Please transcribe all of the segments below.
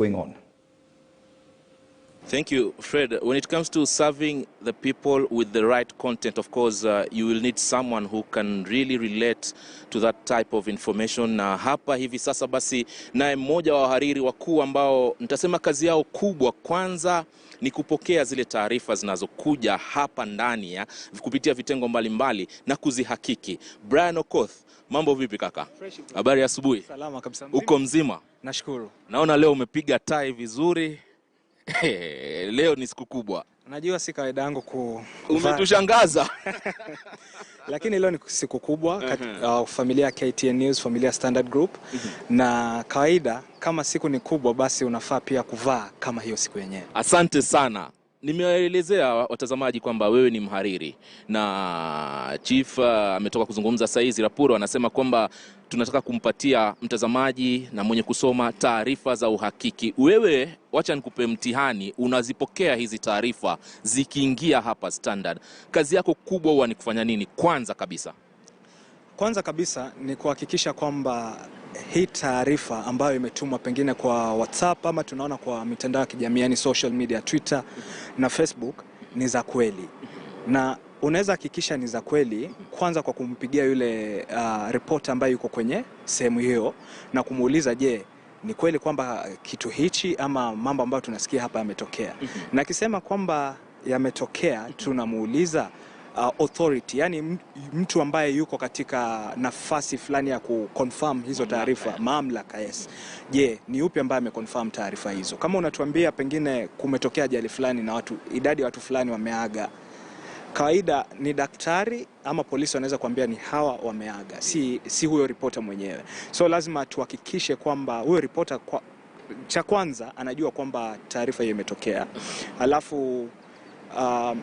going on. Thank you, Fred. When it comes to serving the people with the right content, of course, you will need someone who can really relate to that type of information. Na hapa hivi sasa basi naye mmoja wa wahariri wakuu ambao nitasema kazi yao kubwa kwanza ni kupokea zile taarifa zinazokuja hapa ndani ya kupitia vitengo mbalimbali na kuzihakiki. Brian Okoth, mambo vipi kaka? Habari ya asubuhi. Salama kabisa. Uko mzima? Nashukuru. Naona leo umepiga tai vizuri. Leo ni siku kubwa. Najua si kawaida yangu Umetushangaza. Lakini leo ni siku kubwa familia KTN News, familia Standard Group. Na kawaida kama siku ni kubwa basi unafaa pia kuvaa kama hiyo siku yenyewe. Asante sana. Nimewaelezea watazamaji kwamba wewe ni mhariri na Chief ametoka kuzungumza saizi Rapuro, anasema kwamba tunataka kumpatia mtazamaji na mwenye kusoma taarifa za uhakiki. Wewe wacha nikupe mtihani, unazipokea hizi taarifa zikiingia hapa Standard. Kazi yako kubwa huwa ni kufanya nini kwanza kabisa? Kwanza kabisa ni kuhakikisha kwamba hii taarifa ambayo imetumwa pengine kwa WhatsApp ama tunaona kwa mitandao ya kijamii yani social media, Twitter na Facebook ni za kweli. Na unaweza hakikisha ni za kweli kwanza kwa kumpigia yule reporter ambaye yuko kwenye sehemu hiyo na kumuuliza, je, ni kweli kwamba kitu hichi ama mambo ambayo tunasikia hapa yametokea? Na akisema kwamba yametokea, tunamuuliza authority, yani mtu ambaye yuko katika nafasi fulani ya kuconfirm hizo taarifa, mamlaka, yes. Je, ni upi ambaye ameconfirm taarifa hizo? Kama unatuambia pengine kumetokea ajali fulani na idadi ya watu fulani wameaga, kawaida ni daktari ama polisi wanaweza kuambia ni hawa wameaga, si huyo reporter mwenyewe. So lazima tuhakikishe kwamba huyo reporter cha kwanza anajua kwamba taarifa hiyo imetokea. Alafu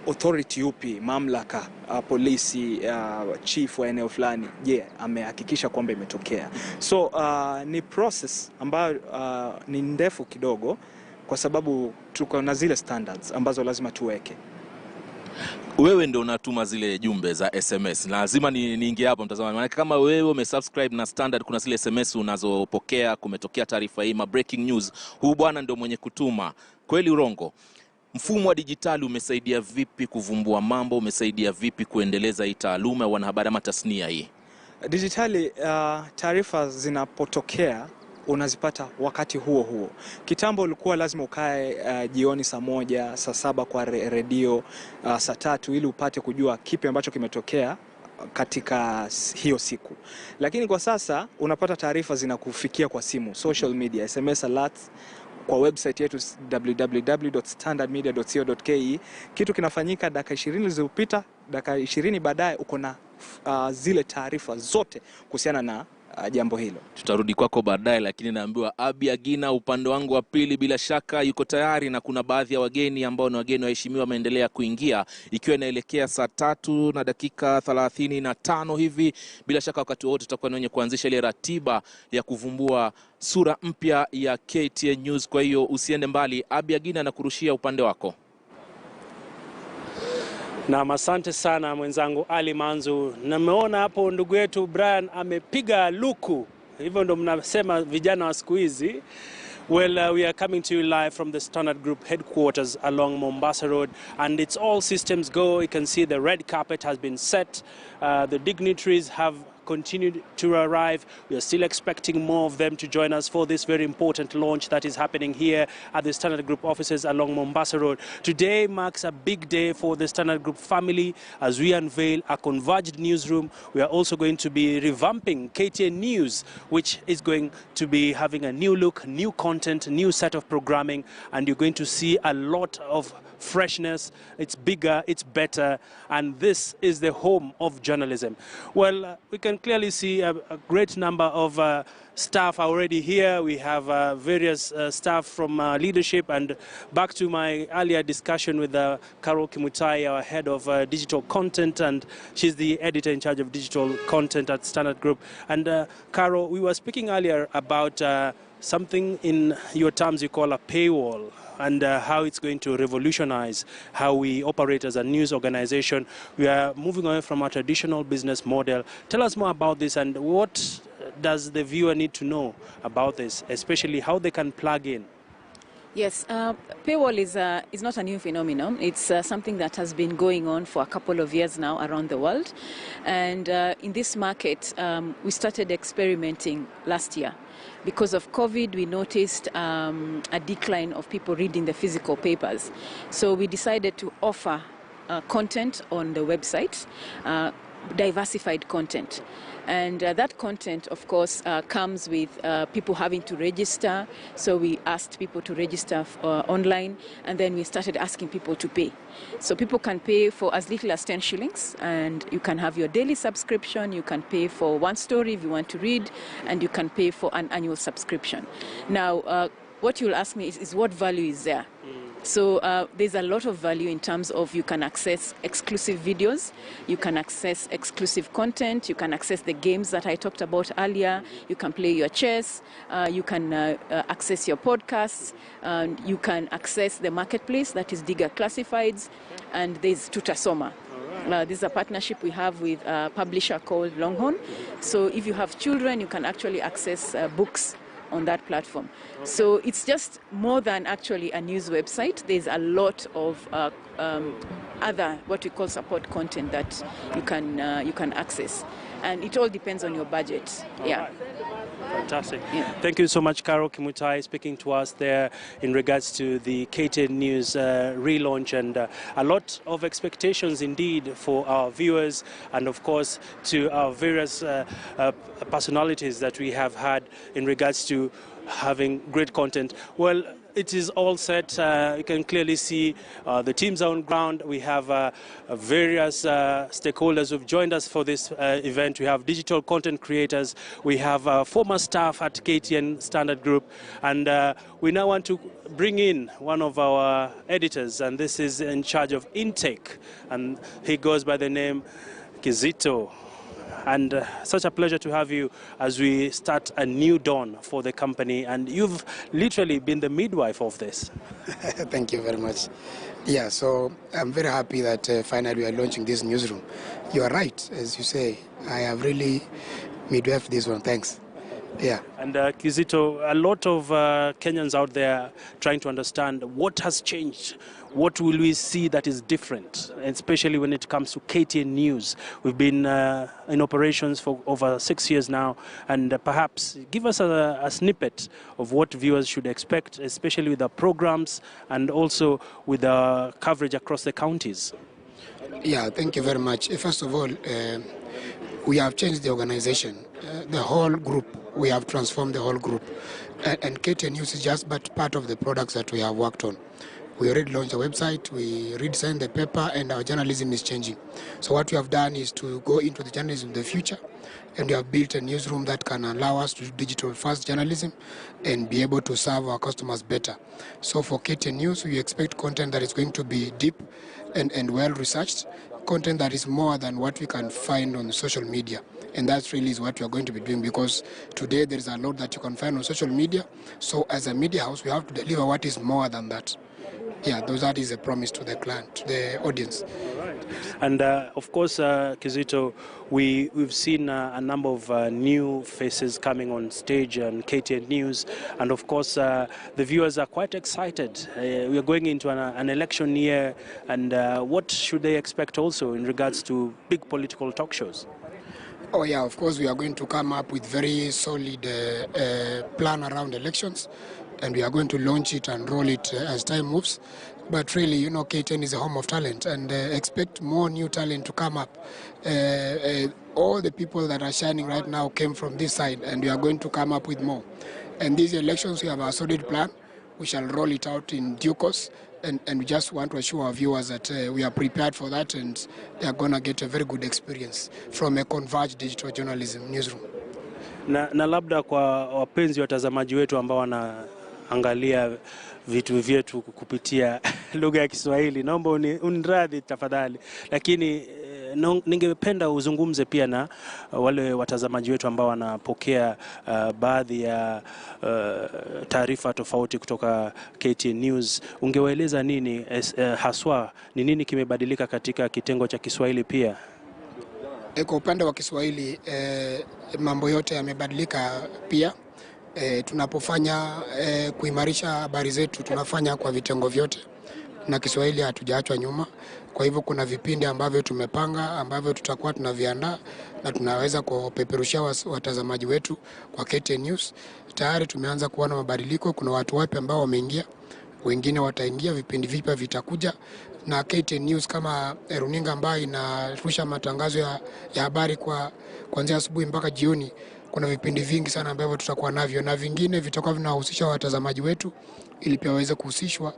authority upi, mamlaka, polisi, chief wa eneo fulani, je, amehakikisha kwamba imetokea. So ni process ambayo ni ndefu kidogo kwa sababu tuko na zile standards ambazo lazima tuweke. Wewe ndio unatuma zile jumbe za SMS. Lazima niingie hapo mtazamaji. Maana kama wewe umesubscribe na Standard, kuna zile SMS unazopokea, kumetokea taarifa hii, breaking news. Huyu bwana ndio mwenye kutuma. Kweli urongo? Mfumo wa dijitali umesaidia vipi kuvumbua mambo, umesaidia vipi kuendeleza hii taaluma ya wanahabari ama tasnia hii? Dijitali, taarifa zinapotokea unazipata wakati huo huo. Kitambo ulikuwa lazima ukae jioni saa 1, saa 7 kwa redio, saa 3 ili upate kujua kipi ambacho kimetokea katika hiyo siku. Lakini kwa sasa unapata taarifa zinakufikia kwa simu, social media, SMS alerts, kwa website yetu www.standardmedia.co.ke. Kitu kinafanyika dakika 20 zilizopita, dakika 20 baadaye uko na zile taarifa zote kuhusiana na jambo hilo. Tutarudi kwako baadaye, lakini naambiwa Abi Agina upande wangu wa pili bila shaka yuko tayari, na kuna baadhi ya wageni ambao ni wageni waheshimiwa wameendelea kuingia, ikiwa inaelekea saa 3 na dakika 35 hivi. Bila shaka wakati wote tutakuwa wenye kuanzisha ile ratiba ya kuvumbua sura mpya ya KTN News. Kwa hiyo usiende mbali. Abi Agina anakurushia upande wako. Na asante sana mwenzangu Ali Manzu. Nameona hapo ndugu yetu Brian amepiga luku. Hivyo ndo mnasema vijana wa siku hizi. Well, we are coming to you live from the Standard Group headquarters along Mombasa Road, and it's all systems go. You can see the red carpet has been set. The dignitaries have continued to arrive. We are still expecting more of them to join us for this very important launch that is happening here at the Standard Group offices along Mombasa Road. Today marks a big day for the Standard Group family as we unveil a converged newsroom. We are also going to be revamping KTN News, which is going to be having a new look, new content, new set of programming, and you're going to see a lot of freshness. It's bigger, it's better, and this is the home of journalism. Well, we can clearly see a great number of staff already here. We have various staff from leadership, and back to my earlier discussion with Carol Kimutai, our head of digital content, and she's the editor in charge of digital content at Standard Group. And Carol, we were speaking earlier about something in your terms you call a paywall, and how it's going to revolutionize how we operate as a news organization. We are moving away from a traditional business model. Tell us more about this, and what does the viewer need to know about this, especially how they can plug in? Yes, paywall is not a new phenomenon. It's something that has been going on for a couple of years now around the world. And in this market, we started experimenting last year. Because of COVID, we noticed a decline of people reading the physical papers. So we decided to offer content on the website, diversified content. And that content, of course, comes with people having to register. So we asked people to register online, and then we started asking people to pay. So people can pay for as little as 10 shillings, and you can have your daily subscription. You can pay for one story if you want to read, and you can pay for an annual subscription. Now, what you'll ask me is what value is there? So there's a lot of value in terms of you can access exclusive videos, you can access exclusive content, you can access the games that I talked about earlier, you can play your chess, you can access your podcasts, you can access the marketplace, that is Digger Classifieds, and there's Tutasoma. This is a partnership we have with a publisher called Longhorn. So if you have children, you can actually access books on that platform. So it's just more than actually a news website. There's a lot of other what we call support content that you can access, and it all depends on your budget. Yeah. Fantastic. Yeah. Thank you so much, Carol Kimutai, speaking to us there in regards to the KTN News relaunch, and a lot of expectations indeed for our viewers, and of course to our various personalities that we have had in regards to having great content. Well, it is all set. You can clearly see the teams are on ground. We have various stakeholders who've joined us for this event. We have digital content creators. We have former staff at KTN Standard Group. And we now want to bring in one of our editors, and this is in charge of intake. And he goes by the name Kizito. And such a pleasure to have you as we start a new dawn for the company. And you've literally been the midwife of this. Thank you very much. Yeah, so I'm very happy that finally we are launching this newsroom. You are right, as you say. I have really midwifed this one. Thanks. Yeah. And Kizito, a lot of Kenyans out there trying to understand what has changed. What will we see that is different, especially when it comes to KTN News? We've been in operations for over 6 years now, and perhaps give us a snippet of what viewers should expect, especially with the programs and also with the coverage across the counties. Yeah, thank you very much. First of all, we have changed the organization, the whole group. We have transformed the whole group. And KTN News is just but part of the products that we have worked on. We already launched a website, we redesigned the paper, and our journalism is changing. So what we have done is to go into the journalism of the future, and we have built a newsroom that can allow us to do digital-first journalism and be able to serve our customers better. So for KTN News, we expect content that is going to be deep and well-researched, content that is more than what we can find on social media. And that really is what we are going to be doing, because today there is a lot that you can find on social media. So as a media house, we have to deliver what is more than that. Yeah, that is a promise to the client, to the audience. Right. And of course, Kizito, we've seen a number of new faces coming on stage on KTN News, and of course, the viewers are quite excited. We are going into an election year, and what should they expect also in regards to big political talk shows? Oh yeah, of course, we are going to come up with very solid plan around elections, and we are going to launch it and roll it as time moves. But really, you know, KTN is a home of talent, and expect more new talent to come up. All the people that are shining right now came from this side, and we are going to come up with more. And these elections, we have a solid plan. We shall roll it out in due course, and we just want to assure our viewers that we are prepared for that, and they are going to get a very good experience from a converged digital journalism newsroom. Na labda kwa wapenzi watazamaji wetu ambao wanaangalia vitu vyetu kupitia lugha ya Kiswahili, naomba uniradhi tafadhali, lakini ningependa uzungumze pia na wale watazamaji wetu ambao wanapokea baadhi ya taarifa tofauti kutoka KTN News. Ungewaeleza nini haswa, ni nini kimebadilika katika kitengo cha Kiswahili pia? Kwa upande wa Kiswahili, mambo yote yamebadilika pia. Tunapofanya kuimarisha habari zetu, tunafanya kwa vitengo vyote na Kiswahili hatujaachwa nyuma. Kwa hivyo kuna vipindi ambavyo tumepanga ambavyo tutakuwa tunaviandaa na tunaweza kupeperushia watazamaji wetu kwa KTN News. Tayari tumeanza kuona mabadiliko, kuna watu wapya ambao wameingia, wengine wataingia, vipindi vipya vitakuja, na KTN News kama runinga ambayo inarusha matangazo ya habari kuanzia asubuhi mpaka jioni. Kuna vipindi vingi sana ambavyo tutakuwa navyo na vingine vitakuwa vinahusisha watazamaji wetu ili pia waweze kuhusishwa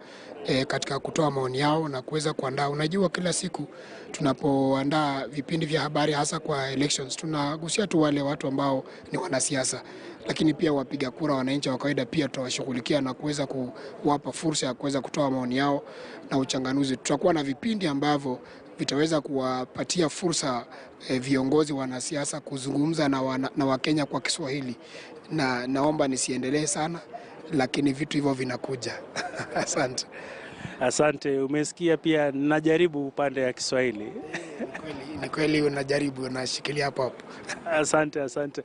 katika kutoa maoni yao na kuweza kuandaa. Unajua, kila siku tunapoandaa vipindi vya habari hasa kwa elections, tunagusia tu wale watu ambao ni wanasiasa, lakini pia wapiga kura, wananchi wa kawaida pia tutawashughulikia na kuweza kuwapa fursa ya kuweza kutoa maoni yao na uchanganuzi. Tutakuwa na vipindi ambavyo vitaweza kuwapatia fursa viongozi wanasiasa kuzungumza na Wakenya kwa Kiswahili, na naomba nisiendelee sana, lakini vitu hivyo vinakuja. Asante. Asante, umesikia pia najaribu upande ya Kiswahili. Ni kweli unajaribu, unashikilia hapo hapo. Asante.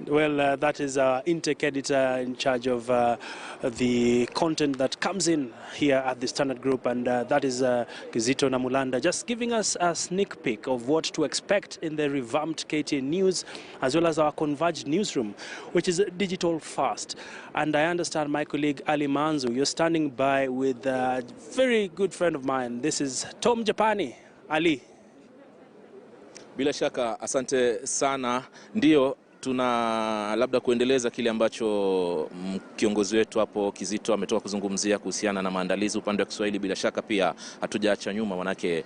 Well, that is our intake editor in charge of the content that comes in here at the Standard Group, and that is Kizito Namulanda, just giving us a sneak peek of what to expect in the revamped KTN News, as well as our converged newsroom, which is digital first. And I understand my colleague Ali Manzu, you're standing by with a very good friend of mine. This is Tom Japani. Ali. Bila shaka, asante sana. Ndio, tuna labda kuendeleza kile ambacho kiongozi wetu hapo Kizito ametoka kuzungumzia kuhusiana na maandalizi upande wa Kiswahili. Bila shaka pia hatujaacha nyuma, manake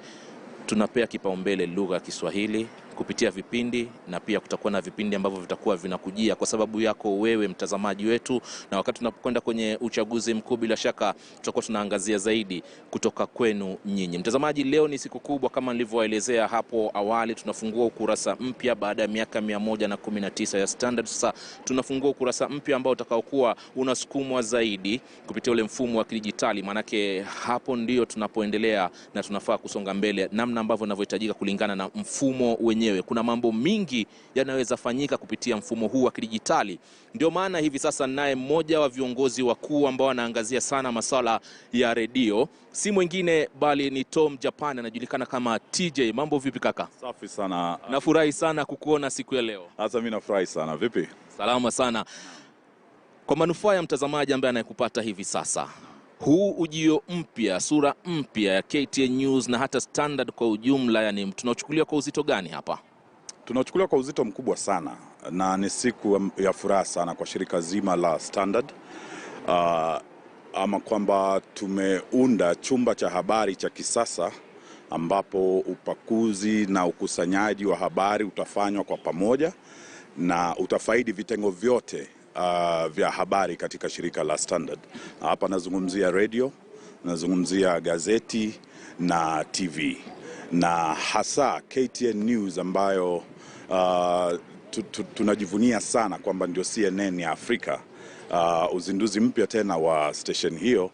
tunapea kipaumbele lugha ya Kiswahili kupitia vipindi, na pia kutakuwa na vipindi ambavyo vitakuwa vinakujia kwa sababu yako wewe mtazamaji wetu, na wakati tunapokwenda kwenye uchaguzi mkuu bila shaka tutakuwa tunaangazia zaidi kutoka kwenu nyinyi mtazamaji. Leo ni siku kubwa kama nilivyoelezea hapo awali, tunafungua ukurasa mpya baada ya miaka 119 ya Standard. Sasa tunafungua ukurasa mpya ambao utakaokuwa unasukumwa zaidi kupitia ule mfumo wa kidijitali, manake hapo ndio tunapoendelea na tunafaa kusonga mbele namna ambavyo inavyohitajika kulingana na mfumo wenyewe. Kuna mambo mingi yanaweza fanyika kupitia mfumo huu wa kidijitali. Ndio maana hivi sasa naye mmoja wa viongozi wakuu ambao anaangazia sana masuala ya redio, si mwingine bali ni Tom Japani, anajulikana kama TJ. Mambo vipi kaka? Safi sana. Nafurahi sana kukuona siku ya leo. Hata mimi nafurahi sana. Vipi? Salama sana. Kwa manufaa ya mtazamaji ambaye anayekupata hivi sasa, huu ujio mpya, sura mpya ya KTN News na hata Standard kwa ujumla, yani tunachukulia kwa uzito gani hapa? Tunachukulia kwa uzito mkubwa sana, na ni siku ya furaha sana kwa shirika zima la Standard. Ama kwamba tumeunda chumba cha habari cha kisasa ambapo upakuzi na ukusanyaji wa habari utafanywa kwa pamoja na utafaidi vitengo vyote vya habari katika shirika la Standard. Hapa nazungumzia radio, nazungumzia gazeti na TV, na hasa KTN News ambayo tunajivunia sana kwamba ndio CNN ya Afrika. Uzinduzi mpya tena wa station hiyo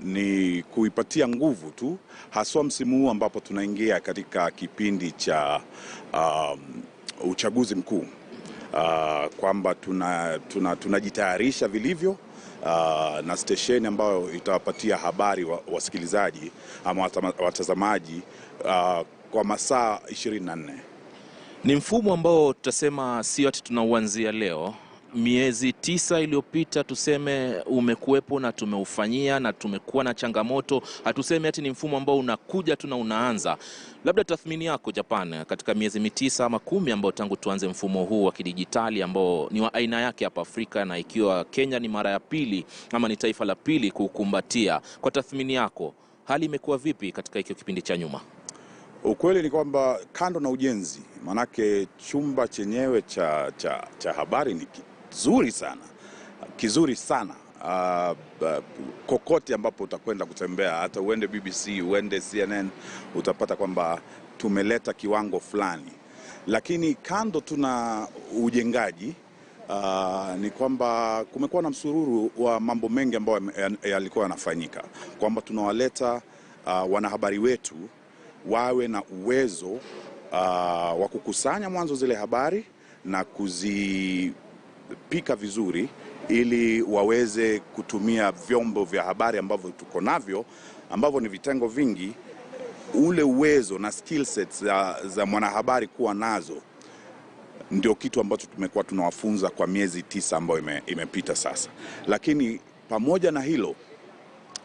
ni kuipatia nguvu tu, haswa msimu huu ambapo tunaingia katika kipindi cha uchaguzi mkuu. Kwamba tunajitayarisha vilivyo na station ambayo itawapatia habari wasikilizaji ama watazamaji kwa masaa 24. Ni mfumo ambao tutasema sio ati tunauanzia leo. Miezi 9 iliyopita tuseme umekuwepo na tumeufanyia na tumekuwa na changamoto. Hatuseme ati ni mfumo ambao unakuja tu na unaanza. Labda tathmini yako Japan katika miezi 9 ama 10 ambao tangu tuanze mfumo huu wa kidijitali ambao ni wa aina yake hapa Afrika, na ikiwa Kenya ni mara ya pili ama ni taifa la pili kukumbatia, kwa tathmini yako hali imekuwa vipi katika hiyo kipindi cha nyuma? Ukweli ni kwamba kando na ujenzi, manake chumba chenyewe cha habari ni kizuri sana. Kokote ambapo utakwenda kutembea, hata uende BBC, uende CNN, utapata kwamba tumeleta kiwango fulani. Lakini kando tuna ujengaji, ni kwamba kumekuwa na msururu wa mambo mengi ambayo yalikuwa yanafanyika, kwamba tunawaleta wanahabari wetu wawe na uwezo wa kukusanya mwanzo zile habari na tumepika vizuri ili waweze kutumia vyombo vya habari ambavyo tuko navyo, ambavyo ni vitengo vingi. Ule uwezo na skill sets za mwanahabari kuwa nazo ndio kitu ambacho tumekuwa tunawafunza kwa miezi 9 ambayo imepita sasa. Lakini pamoja na hilo,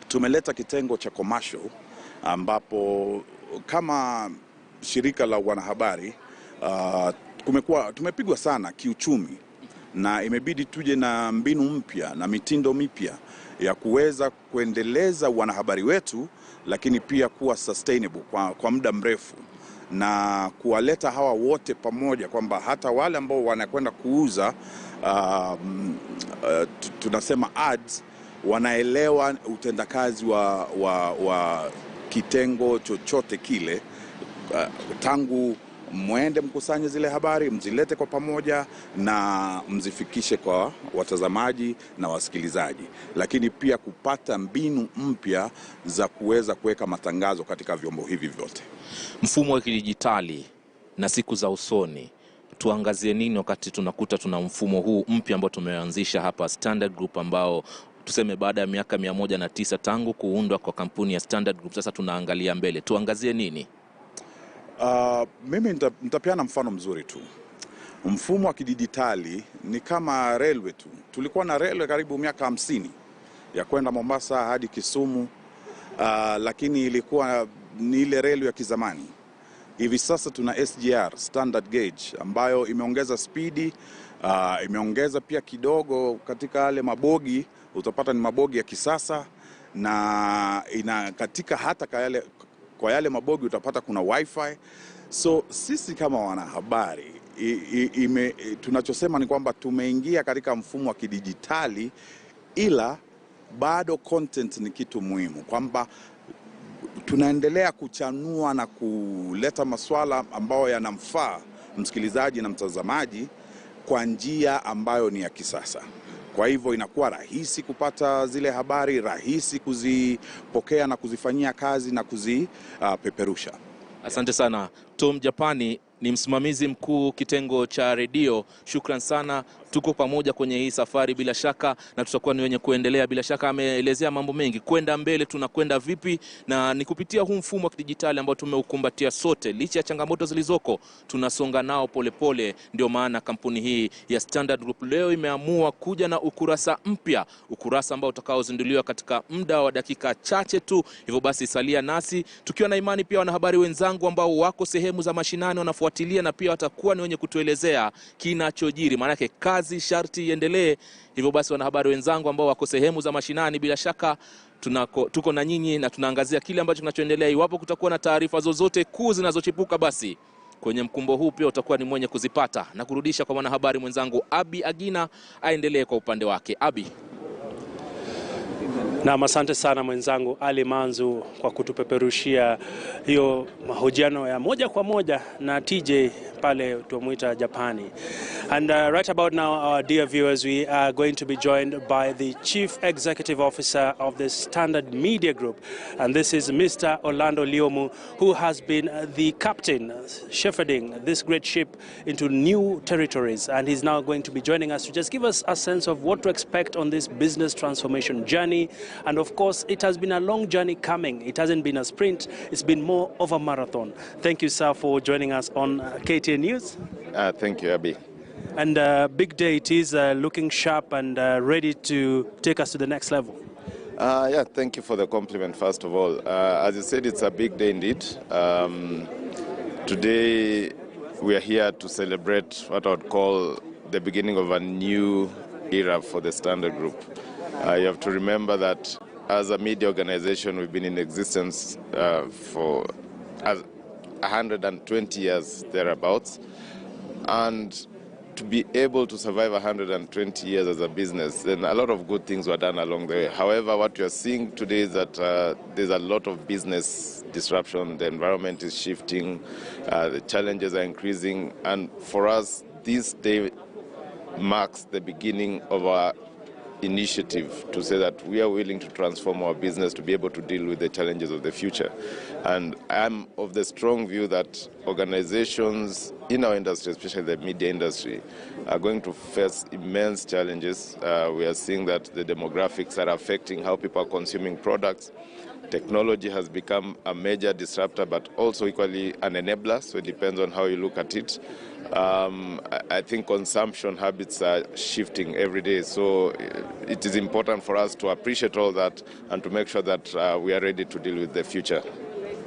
tumeleta kitengo cha commercial ambapo kama shirika la wanahabari tumepigwa sana kiuchumi, na imebidi tuje na mbinu mpya na mitindo mipya ya kuweza kuendeleza wanahabari wetu, lakini pia kuwa sustainable kwa muda mrefu, na kuwaleta hawa wote pamoja, kwamba hata wale ambao wanakwenda kuuza tunasema ads, wanaelewa utendakazi wa kitengo chochote kile, tangu mwende mkusanye zile habari, mzilete kwa pamoja na mzifikishe kwa watazamaji na wasikilizaji, lakini pia kupata mbinu mpya za kuweza kuweka matangazo katika vyombo hivi vyote. Mfumo wa kidijitali na siku za usoni, tuangazie nini wakati tunakuta tuna mfumo huu mpya ambao tumeanzisha hapa Standard Group, ambao tuseme baada ya miaka 109 tangu kuundwa kwa kampuni ya Standard Group, sasa tunaangalia mbele, tuangazie nini? Mimi nitapeana mfano mzuri tu. Mfumo wa kidijitali ni kama railway tu. Tulikuwa na railway karibu miaka 50 ya kwenda Mombasa hadi Kisumu, lakini ilikuwa ni ile railway ya kizamani. Hivi sasa tuna SGR, standard gauge, ambayo imeongeza spidi, imeongeza pia kidogo katika yale mabogi, utapata ni mabogi ya kisasa, na katika hata kwa yale mabogi utapata kuna wifi. So sisi kama wanahabari tunachosema ni kwamba tumeingia katika mfumo wa kidijitali, ila bado content ni kitu muhimu, kwamba tunaendelea kuchanua na kuleta masuala ambayo yanamfaa msikilizaji na mtazamaji kwa njia ambayo ni ya kisasa. Kwa hivyo inakuwa rahisi kupata zile habari, rahisi kuzipokea na kuzifanyia kazi na kuzipeperusha. Asante sana. Tom Japani ni msimamizi mkuu kitengo cha redio. Shukran sana. Tuko pamoja kwenye hii safari bila shaka, na tutakuwa ni wenye kuendelea bila shaka. Ameelezea mambo mengi, kwenda mbele tunakwenda vipi, na ni kupitia huu mfumo wa kidijitali ambao tumeukumbatia sote. Licha ya changamoto zilizoko, tunasonga nao polepole. Ndio maana kampuni hii ya Standard Group leo imeamua kuja na ukurasa mpya, ukurasa ambao utakaozinduliwa katika muda wa dakika chache tu. Hivyo basi salia nasi, tukiwa na imani pia wanahabari wenzangu ambao wako sehemu za mashinani wanafuatilia, na pia watakuwa ni wenye kutuelezea kinachojiri, maana yake kazi sharti iendelee. Hivyo basi wanahabari wenzangu ambao wako sehemu za mashinani, bila shaka tuko na nyinyi na tunaangazia kile ambacho kinachoendelea. Iwapo kutakuwa na taarifa zozote kuu zinazochipuka, basi kwenye mkumbo huu pia utakuwa ni mwenye kuzipata, na kurudisha kwa mwanahabari mwenzangu Abi Agina aendelee kwa upande wake. Abi. Na asante sana mwenzangu Ali Manzu kwa kutupeperushia hiyo mahojiano ya moja kwa moja na TJ pale tumuita Japani. And right about now, our dear viewers, we are going to be joined by the Chief Executive Officer of the Standard Media Group, and this is Mr. Orlando Liomu, who has been the captain shepherding this great ship into new territories, and he's now going to be joining us to just give us a sense of what to expect on this business transformation journey. And of course, it has been a long journey coming. It hasn't been a sprint, it's been more of a marathon. Thank you, sir, for joining us on KTN News. Thank you, Abby. And big day it is, looking sharp and ready to take us to the next level. Yeah, thank you for the compliment, first of all. As you said, it's a big day indeed. Today, we are here to celebrate what I would call the beginning of a new era for the Standard Group. You have to remember that as a media organization, we've been in existence for 120 years thereabouts. And to be able to survive 120 years as a business, then a lot of good things were done along the way. However, what we are seeing today is that there's a lot of business disruption. The environment is shifting, the challenges are increasing, and for us, this day marks the beginning of our initiative to say that we are willing to transform our business to be able to deal with the challenges of the future. And I'm of the strong view that organizations in our industry, especially the media industry, are going to face immense challenges. We are seeing that the demographics are affecting how people are consuming products. Technology has become a major disruptor, but also equally an enabler, so it depends on how you look at it. I think consumption habits are shifting every day, so it is important for us to appreciate all that and to make sure that we are ready to deal with the future.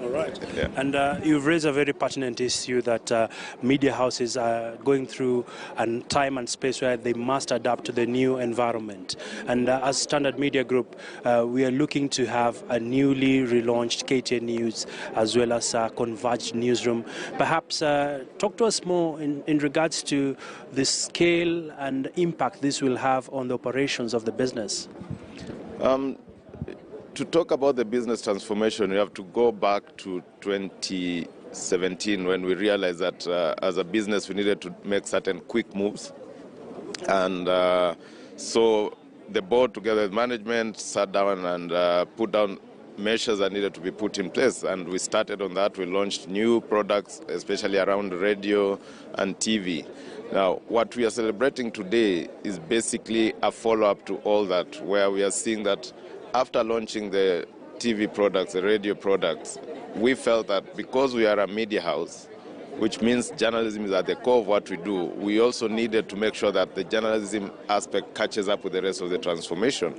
All right. Yeah. And you've raised a very pertinent issue that media houses are going through a time and space where they must adapt to the new environment. And as Standard Media Group, we are looking to have a newly relaunched KTN News as well as a converged newsroom. Perhaps talk to us more in regards to the scale and impact this will have on the operations of the business. To talk about the business transformation, we have to go back to 2017 when we realized that as a business we needed to make certain quick moves. And so the board together with management sat down and put down measures that needed to be put in place. And we started on that. We launched new products, especially around radio and TV. Now, what we are celebrating today is basically a follow-up to all that, where we are seeing that after launching the TV products, the radio products, we felt that because we are a media house, which means journalism is at the core of what we do, we also needed to make sure that the journalism aspect catches up with the rest of the transformation.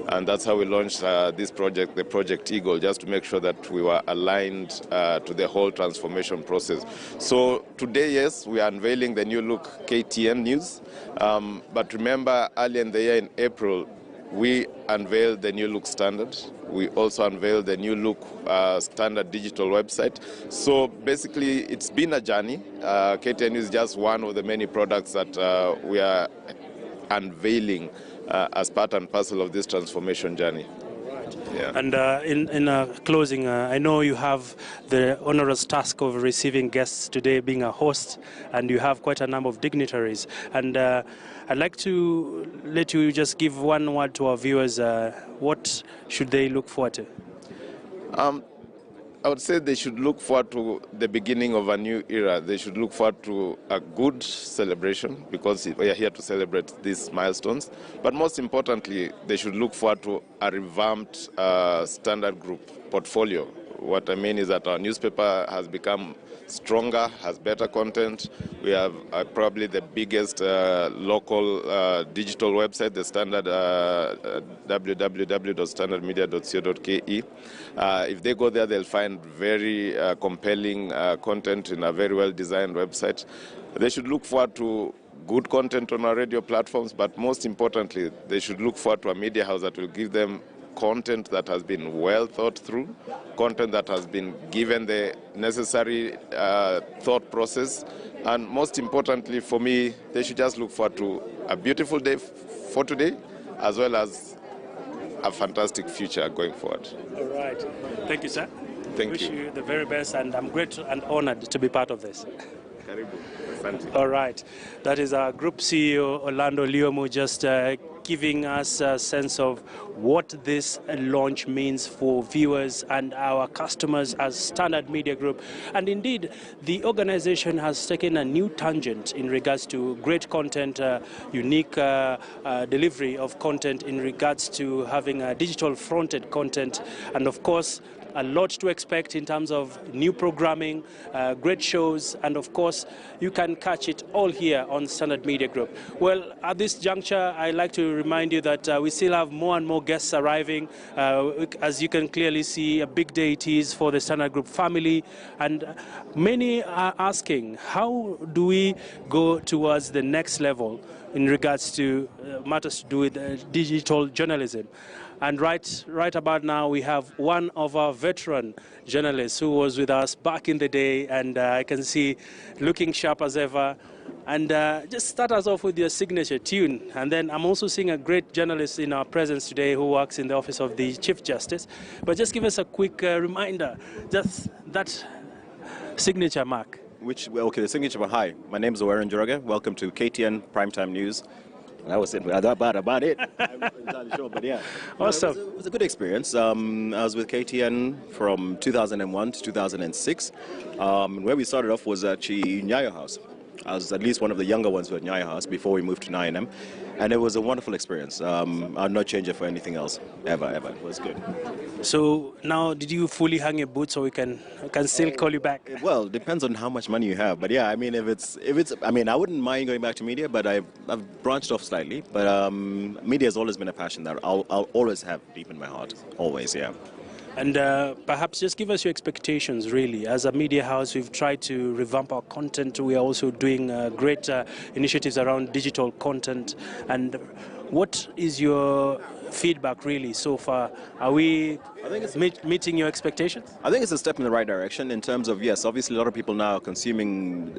And that's how we launched this project, the Project Eagle, just to make sure that we were aligned to the whole transformation process. So today, yes, we are unveiling the new look KTN News. But remember, earlier in the year in April, we unveiled the new look standard. We also unveiled the new look standard digital website. So basically, it's been a journey. KTN is just one of the many products that we are unveiling as part and parcel of this transformation journey. Yeah. And in closing, I know you have the onerous task of receiving guests today, being a host, and you have quite a number of dignitaries. And I'd like to let you just give one word to our viewers. What should they look forward to? I would say they should look forward to the beginning of a new era. They should look forward to a good celebration because we are here to celebrate these milestones. But most importantly, they should look forward to a revamped Standard Group portfolio. What I mean is that our newspaper has become stronger, has better content. We have probably the biggest local digital website, the Standard www.standardmedia.co.ke. If they go there, they'll find very compelling content in a very well-designed website. They should look forward to good content on our radio platforms, but most importantly, they should look forward to a media house that will give them content that has been well thought through, content that has been given the necessary thought process, and most importantly for me, they should just look forward to a beautiful day for today, as well as a fantastic future going forward. All right. Thank you, sir. Thank Wish you. you the very best, and I'm grateful and honored to be part of this. Karibu. Asante. All right. That is our Group CEO, Orlando Liomu, just giving us a sense of what this launch means for viewers and our customers as Standard Media Group. And indeed, the organization has taken a new tangent in regards to great content, unique delivery of content in regards to having a digital fronted content, and of course, a lot to expect in terms of new programming, great shows, and of course, you can catch it all here on Standard Media Group. Well, at this juncture, I'd like to remind you that we still have more and more guests arriving. As you can clearly see, a big day it is for the Standard Group family, and many are asking, how do we go towards the next level in regards to matters to do with digital journalism? And right about now, we have one of our veteran journalists who was with us back in the day, and I can see looking sharp as ever. And just start us off with your signature tune. And then I'm also seeing a great journalist in our presence today who works in the office of the Chief Justice. But just give us a quick reminder, just that signature mark. Okay, the signature. Hi, my name is Owarin Joroge. Welcome to KTN Primetime News. That was about it. I'm not entirely sure, but yeah. Awesome. It was a good experience. I was with KTN from 2001 to 2006. Where we started off was actually Nyayo House. I was at least one of the younger ones at Nyayo House before we moved to 9M. And it was a wonderful experience. I'd not change it for anything else, ever. It was good. So now, did you fully hang your boots so we can still call you back? Well, it depends on how much money you have. But yeah, I mean, if it's, I mean, I wouldn't mind going back to media, but I've branched off slightly. But media has always been a passion that I'll always have deep in my heart. Always, yeah. And perhaps just give us your expectations, really. As a media house, we've tried to revamp our content. We are also doing great initiatives around digital content. And what is your feedback, really, so far? Are we meeting your expectations? I think it's a step in the right direction in terms of, yes, obviously a lot of people now are consuming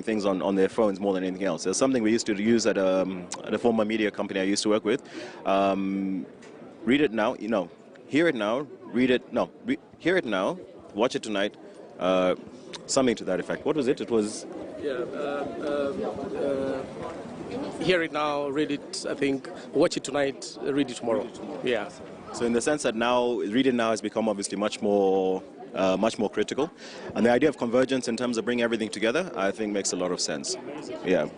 things on their phones more than anything else. There's something we used to use at a former media company I used to work with. Read it now, hear it now, read it, no, hear it now, watch it tonight, something to that effect. What was it? It was... hear it now, read it, I think, watch it tonight, read it tomorrow. Yeah. So in the sense that now, read it now has become obviously much more critical. And the idea of convergence in terms of bringing everything together, I think makes a lot of sense. Yeah.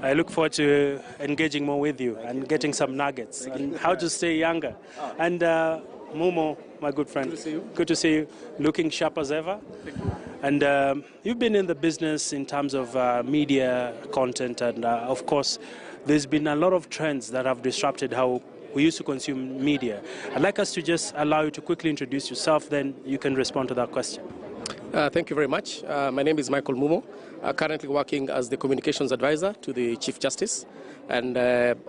I look forward to engaging more with you and getting some nuggets and how to stay younger. And Momo, my good friend, good to see you, looking sharp as ever. And you've been in the business in terms of media content, and of course, there's been a lot of trends that have disrupted how we used to consume media. I'd like us to just allow you to quickly introduce yourself, then you can respond to that question. Thank you very much. My name is Michael Mumo, currently working as the communications advisor to the Chief Justice, and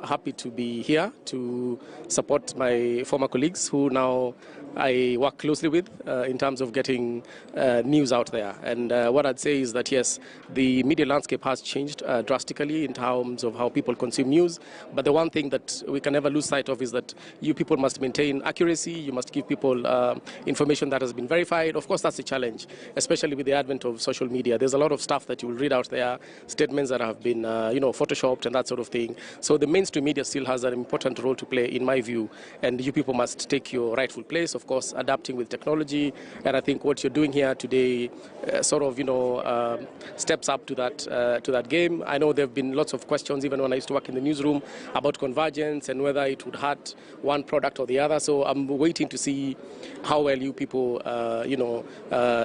happy to be here to support my former colleagues who now I work closely with in terms of getting news out there. And what I'd say is that, yes, the media landscape has changed drastically in terms of how people consume news. But the one thing that we can never lose sight of is that you people must maintain accuracy. You must give people information that has been verified. Of course, that's a challenge, especially with the advent of social media. There's a lot of stuff that you will read out there, statements that have been, photoshopped and that sort of thing. So the mainstream media still has an important role to play, in my view. And you people must take your rightful place, of course, adapting with technology. And I think what you're doing here today steps up to that game. I know there have been lots of questions, even when I used to work in the newsroom, about convergence and whether it would hurt one product or the other. So I'm waiting to see how well you people,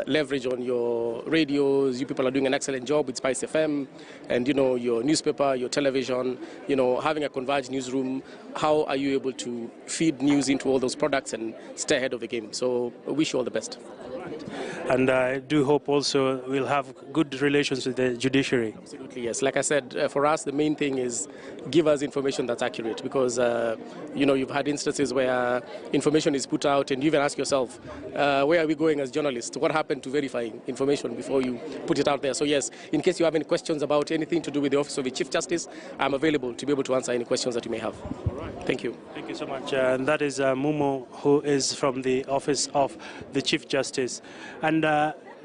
leverage on your radios. You people are doing an excellent job with Spice FM and, your newspaper, your television, having a converged newsroom. How are you able to feed news into all those products and stay ahead of the game? So I wish you all the best. And I do hope also we'll have good relations with the judiciary. Absolutely, yes. Like I said, for us, the main thing is give us information that's accurate, because, you've had instances where information is put out and you even ask yourself, where are we going as journalists? What happened to verifying information before you put it out there? So yes, in case you have any questions about anything to do with the Office of the Chief Justice, I'm available to be able to answer any questions that you may have. Thank you. Thank you so much. And that is Mumo, who is from the Office of the Chief Justice. And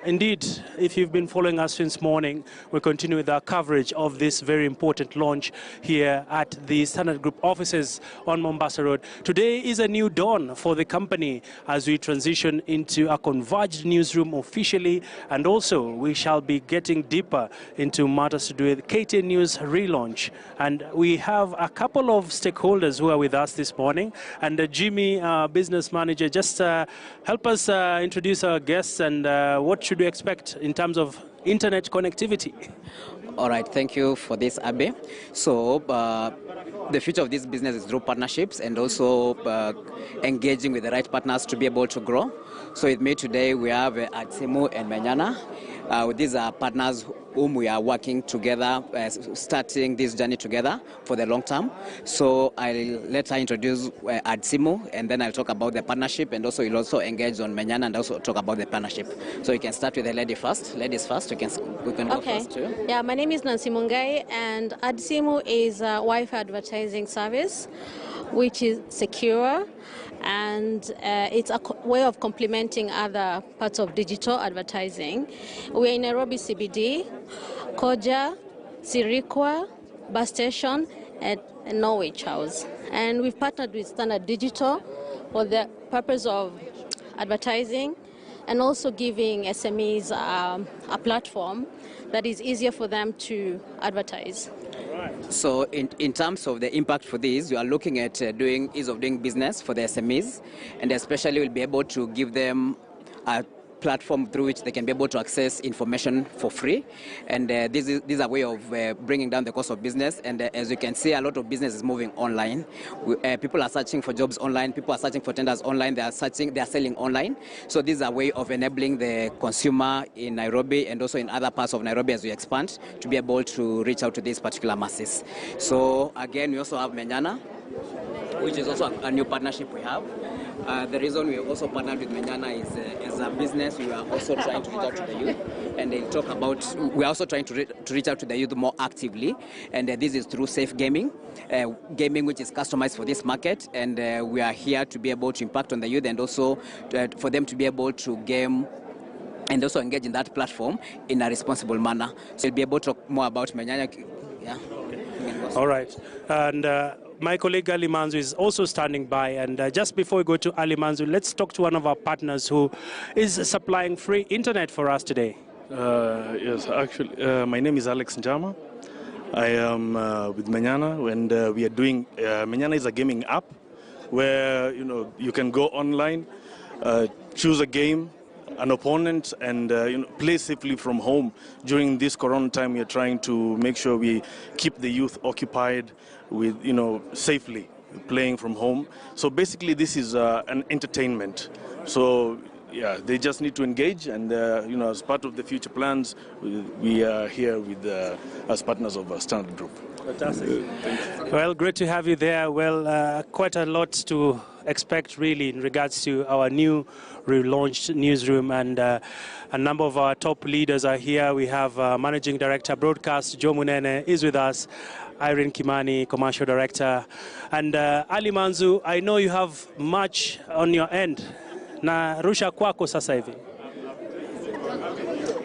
indeed, if you've been following us since morning, we continue with our coverage of this very important launch here at the Standard Group offices on Mombasa Road. Today is a new dawn for the company as we transition into a converged newsroom officially, and also we shall be getting deeper into matters to do with KTN News relaunch. And we have a couple of stakeholders who are with us this morning. And Jimmy, our business manager, just help us introduce our guests and what should we expect in terms of internet connectivity? All right, thank you for this, Abe. So the future of this business is through partnerships and also engaging with the right partners to be able to grow. So with me today we have Atsimu and Menyana. These are partners whom we are working together, starting this journey together for the long term. So I'll let her introduce Atsimu, and then I'll talk about the partnership, and also we'll also engage on Menyana and also talk about the partnership. So you can start with the lady first. Ladies first. We can go first too. Yeah, my name is Nancy Mungai, and Atsimu is a Wi-Fi advertising service, which is secure, and it's a way of complementing other parts of digital advertising. We're in Nairobi CBD, Koja, Sirikwa, bus station, at Norwich House. And we've partnered with Standard Digital for the purpose of advertising and also giving SMEs a platform that is easier for them to advertise. So in terms of the impact for this, we are looking at doing ease of doing business for the SMEs, and especially we'll be able to give them a platform through which they can be able to access information for free. And this is a way of bringing down the cost of business. And as you can see, a lot of business is moving online. People are searching for jobs online. People are searching for tenders online. They are selling online. So this is a way of enabling the consumer in Nairobi and also in other parts of Nairobi as we expand to be able to reach out to these particular masses. So again, we also have Menyana, which is also a new partnership we have. The reason we also partnered with Menyana is as a business, we are also trying to reach out to the youth, and they'll talk about, we're also trying to reach out to the youth more actively, and this is through safe gaming, gaming which is customized for this market, and we are here to be able to impact on the youth and also for them to be able to game and also engage in that platform in a responsible manner. So we'll be able to talk more about Menyana. Yeah. All right. And my colleague Ali Manzu is also standing by. And just before we go to Ali Manzu, let's talk to one of our partners who is supplying free internet for us today. Yes, actually, my name is Alex Njama. I am with Menyana, and we are doing, Menyana is a gaming app where, you can go online, choose a game, an opponent, and play safely from home. During this corona time, we are trying to make sure we keep the youth occupied with, safely playing from home. So basically, this is an entertainment. So yeah, they just need to engage, and as part of the future plans, we are here with as partners of Standard Group. Fantastic. Well, great to have you there. Well, quite a lot to expect really in regards to our new relaunched newsroom, and a number of our top leaders are here. We have Managing Director Broadcast Joe Munene is with us, Irene Kimani, Commercial Director, and Ali Manzu, I know you have much on your end. Na rusha kwako sasa hivi.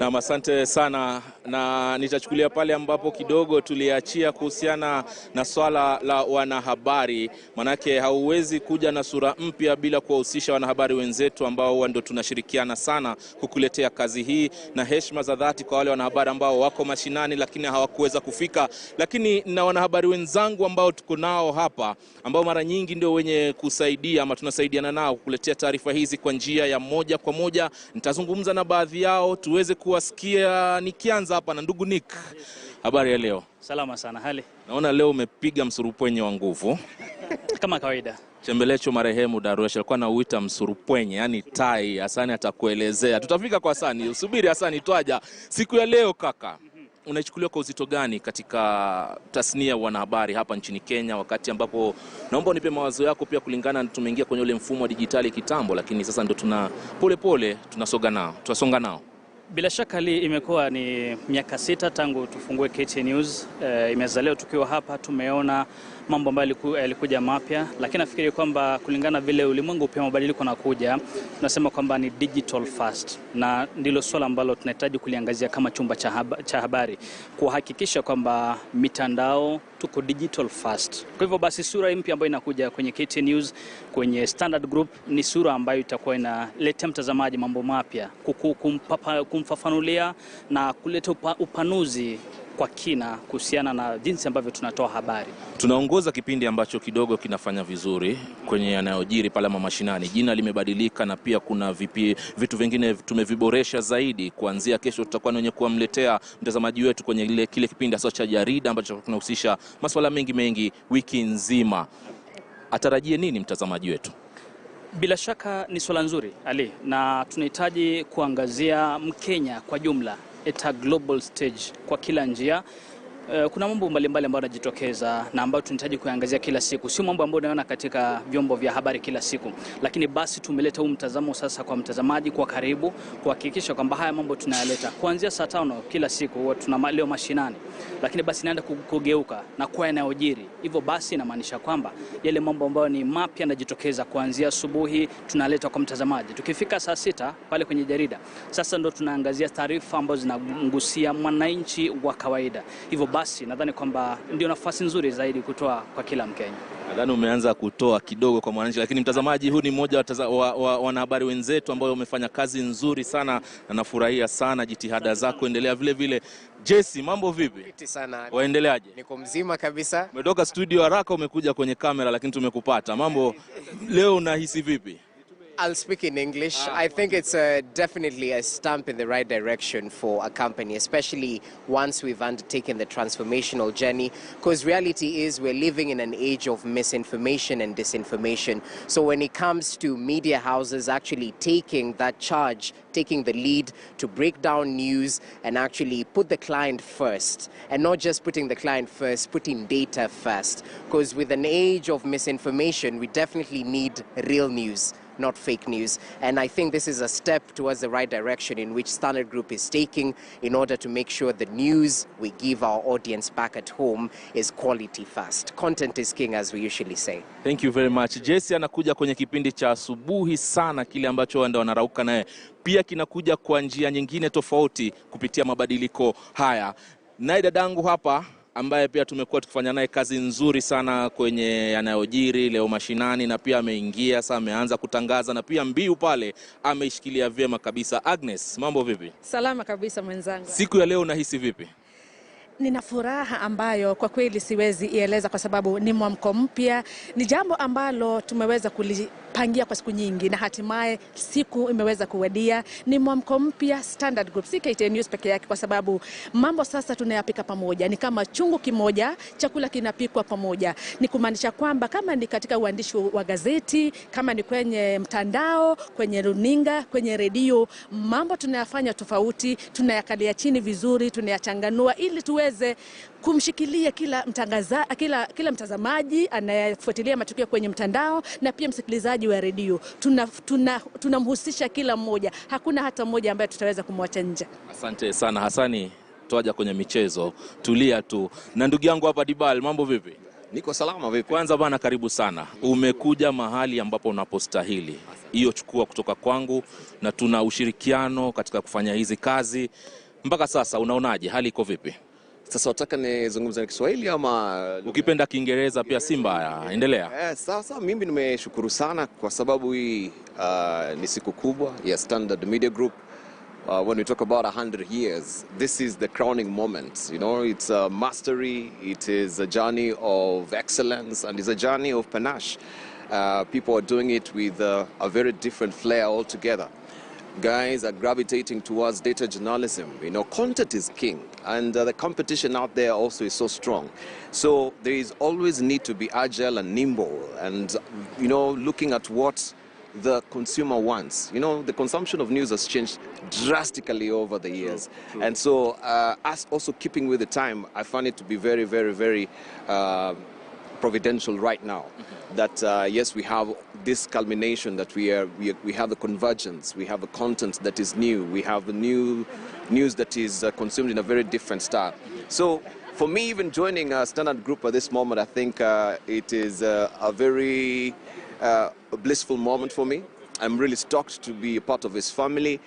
Na asante sana, na nitachukulia pale ambapo kidogo tuliachia kuhusiana na swala la wanahabari. Manake hauwezi kuja na sura mpya bila kuwahusisha wanahabari wenzetu ambao ndio tunashirikiana sana kukuletea kazi hii, na heshima za dhati kwa wale wanahabari ambao wako mashinani lakini hawakuweza kufika. Lakini na wanahabari wenzangu ambao tuko nao hapa, ambao mara nyingi ndio wenye kusaidia ama tunasaidiana nao kukuletea taarifa hizi kwa njia ya moja kwa moja. Nitazungumza na baadhi yao tuweze kuwasikia, nikianza hapa na ndugu Nick. Habari ya leo? Salama sana, hali. Naona leo umepiga msurupwenye wa nguvu. Kama kawaida. Chembelecho marehemu Darwesh alikuwa anauita msurupwenye, yani tai. Hasani atakuelezea. Tutafika kwa Hasani. Usubiri Hasani, twaja. Siku ya leo kaka, unaichukulia kwa uzito gani katika tasnia ya wanahabari hapa nchini Kenya, wakati ambapo naomba unipe mawazo yako pia kulingana na tumeingia kwenye ule mfumo wa dijitali kitambo, lakini sasa ndio tuna pole tunasonga nao. Bila shaka imekuwa ni miaka 6 tangu tufungue KTN News. Imezaliwa tukiwa hapa, tumeona mambo ambayo yalikuja mapya, lakini nafikiri kwamba kulingana vile ulimwengu pia mabadiliko yanakuja, tunasema kwamba ni digital first, na ndilo swala ambalo tunahitaji kuliangazia kama chumba cha habari, kuhakikisha kwamba mitandao tuko digital first. Kwa hivyo basi sura mpya ambayo inakuja kwenye KTN News, kwenye Standard Group, ni sura ambayo itakuwa inaleta mtazamaji mambo mapya, kumfafanulia na kuleta upanuzi kwa kina kuhusiana na jinsi ambavyo tunatoa habari. Tunaongoza kipindi ambacho kidogo kinafanya vizuri kwenye yanayojiri pale mashinani. Jina limebadilika na pia kuna vitu vingine tumeviboresha zaidi. Kuanzia kesho tutakuwa wenye kuamletea mtazamaji wetu kwenye kile kipindi hasa cha jarida ambacho tunahusisha masuala mengi wiki nzima. Atarajie nini mtazamaji wetu? Bila shaka ni swala nzuri Ali, na tunahitaji kuangazia Mkenya kwa jumla at a global stage kwa kila njia. Kuna mambo mbalimbali ambayo yanajitokeza na ambayo tunahitaji kuangazia kila siku. Sio mambo ambayo unaona katika vyombo vya habari kila siku, lakini basi tumeleta huu mtazamo sasa kwa mtazamaji kwa karibu, kuhakikisha kwamba haya mambo tunayaleta kuanzia saa 5 kila siku. Tuna leo mashinani, lakini basi naenda kugeuka na kwa yanayojiri. Hivyo basi inamaanisha kwamba yale mambo ambayo ni mapya yanajitokeza kuanzia asubuhi tunaleta kwa mtazamaji. Tukifika saa 6 pale kwenye jarida, sasa ndo tunaangazia taarifa ambazo zinamgusia mwananchi wa kawaida. Hivyo basi nadhani kwamba ndio nafasi nzuri zaidi kutoa kwa kila Mkenya. Nadhani umeanza kutoa kidogo kwa mwananchi, lakini mtazamaji, huu ni mmoja wa wanahabari wenzetu ambao wamefanya kazi nzuri sana na nafurahia sana jitihada zako. Endelea vile vile. Jesse, mambo vipi? Fiti sana. Waendeleaje? Niko mzima kabisa. Umetoka studio haraka umekuja kwenye kamera lakini tumekupata. Mambo leo unahisi vipi? I'll speak in English. I think it's definitely a stamp in the right direction for a company, especially once we've undertaken the transformational journey. Because reality is we're living in an age of misinformation and disinformation. So when it comes to media houses actually taking that charge, taking the lead to break down news and actually put the client first, and not just putting the client first, putting data first. Because with an age of misinformation, we definitely need real news, not fake news. And I think this is a step towards the right direction in which Standard Group is taking in order to make sure the news we give our audience back at home is quality first. Content is king, as we usually say. Thank you very much. Jesse anakuja kwenye kipindi cha asubuhi sana, kile ambacho wanda wanarauka naye. Pia kinakuja kwa njia nyingine tofauti kupitia mabadiliko haya. Naye dadangu hapa ambaye pia tumekuwa tukifanya naye kazi nzuri sana kwenye yanayojiri leo mashinani, na pia ameingia sasa, ameanza kutangaza na pia mbiu pale ameishikilia vyema kabisa. Agnes, mambo vipi? Salama kabisa mwenzangu. Siku ya leo unahisi vipi? Nina furaha ambayo kwa kweli siwezi ieleza kwa sababu ni mwamko mpya. Ni jambo ambalo tumeweza kulipangia kwa siku nyingi na hatimaye siku imeweza kuwadia. Ni mwamko mpya Standard Group, si KTN News peke yake, kwa sababu mambo sasa tunayapika pamoja. Ni kama chungu kimoja, chakula kinapikwa pamoja. Ni kumaanisha kwamba kama ni katika uandishi wa gazeti, kama ni kwenye mtandao, kwenye runinga, kwenye redio, mambo tunayafanya tofauti, tunayakalia chini vizuri, tunayachanganua ili tuweze kumshikilia kila mtazamaji anayefuatilia matukio kwenye mtandao na pia msikilizaji wa redio. Tunamhusisha kila mmoja. Hakuna hata mmoja ambaye tutaweza kumwacha nje. Asante sana Hasani, tuaja kwenye michezo. Tulia tu. Na ndugu yangu hapa Dibal, mambo vipi? Niko salama vipi? Kwanza bana, karibu sana. Umekuja mahali ambapo unapostahili. Hiyo chukua kutoka kwangu, na tuna ushirikiano katika kufanya hizi kazi. Mpaka sasa unaonaje? Hali iko vipi? Sasa wataka nizungumze na Kiswahili ama ukipenda Kiingereza pia si mbaya. Endelea. Sasa mimi nimeshukuru sana kwa sababu hii ni siku kubwa ya Standard Media Group. When we talk about 100 years, this is the crowning moment. You know, it's a mastery, it is a journey of excellence, and it's a journey of panache. People are doing it with a very different flair altogether. Guys are gravitating towards data journalism. You know, content is king, and the competition out there also is so strong. So there is always need to be agile and nimble, and you know, looking at what the consumer wants. You know, the consumption of news has changed drastically over the years. True. And so us also keeping with the time, I find it to be very, very, very providential right now. That yes, we have this culmination, that we have the convergence, we have the content that is new, we have the new news that is consumed in a very different style. So for me, even joining Standard Group at this moment, I think it is a very blissful moment for me. I'm really stoked to be a part of his family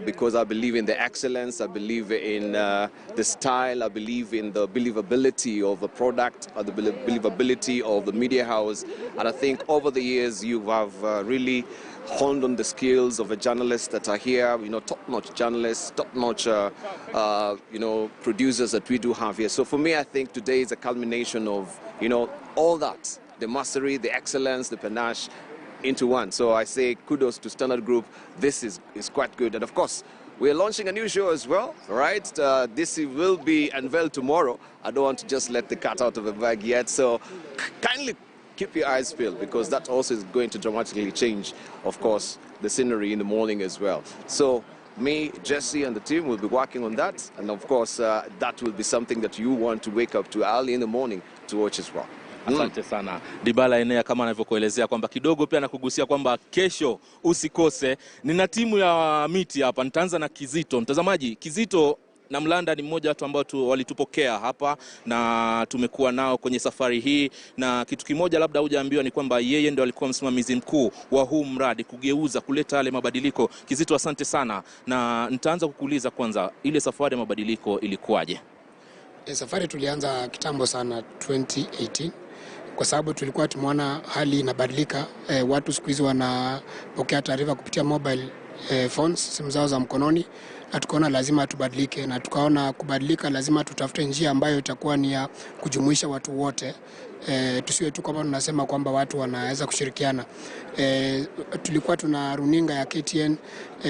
because I believe in the excellence, I believe in the style, I believe in the believability of the product, the believability of the media house. And I think over the years you have really honed on the skills of a journalist that are here, you know, top-notch journalists, top-notch, you know, producers that we do have here. So for me, I think today is a culmination of, you know, all that, the mastery, the excellence, the panache, into one. So I say kudos to Standard Group. This is quite good. And of course, we're launching a new show as well, right? This will be unveiled tomorrow. I don't want to just let the cat out of the bag yet. So kindly keep your eyes peeled, because that also is going to dramatically change, of course, the scenery in the morning as well. So me, Jesse, and the team will be working on that. And of course, that will be something that you want to wake up to early in the morning to watch as well. Asante sana. Dibala enea kama anavyokuelezea kwamba kidogo pia nakugusia kwamba kesho usikose. Nina timu ya miti hapa. Nitaanza na Kizito. Mtazamaji, Kizito na Mlanda ni mmoja watu ambao walitupokea hapa na tumekuwa nao kwenye safari hii, na kitu kimoja labda hujaambiwa ni kwamba yeye ndio alikuwa msimamizi mkuu wa huu mradi kugeuza, kuleta yale mabadiliko. Kizito, asante sana, na nitaanza kukuuliza kwanza, ile safari ya mabadiliko ilikuwaje? Safari tulianza kitambo sana 2018 kwa sababu tulikuwa tumeona hali inabadilika. Watu siku hizi wanapokea taarifa kupitia mobile phones, simu zao za mkononi, na tukaona lazima tubadilike, na tukaona kubadilika lazima tutafute njia ambayo itakuwa ni ya kujumuisha watu wote. Tusiwe tu kama tunasema kwamba watu wanaweza kushirikiana. Tulikuwa tuna runinga ya KTN,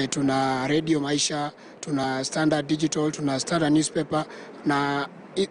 tuna radio Maisha, tuna Standard Digital, tuna Standard Newspaper, na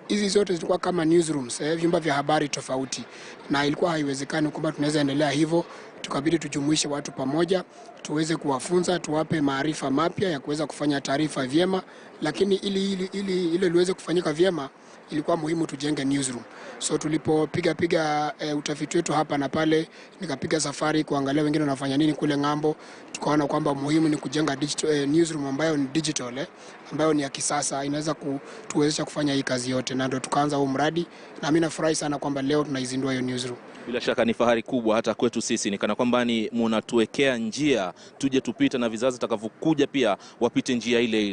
hizi zote zilikuwa kama newsrooms, vyumba vya habari tofauti, na ilikuwa haiwezekani kwamba tunaweza endelea hivyo. Tukabidi tujumuishe watu pamoja, tuweze kuwafunza, tuwape maarifa mapya ya kuweza kufanya taarifa vyema, lakini ili liweze kufanyika vyema ilikuwa muhimu tujenge newsroom. So tulipopiga utafiti wetu hapa na pale, nikapiga safari kuangalia wengine wanafanya nini kule ng'ambo, tukaona kwamba muhimu ni kujenga digital, newsroom ambayo ni digital, ambayo ni ya kisasa, inaweza kutuwezesha kufanya hii kazi yote, na ndio tukaanza huu mradi, na mimi nafurahi sana kwamba leo tunaizindua hiyo newsroom. Bila shaka ni fahari kubwa hata kwetu sisi, ni kana kwamba ni mnatuwekea njia tuje tupite na vizazi takavyokuja pia wapite njia ile ile.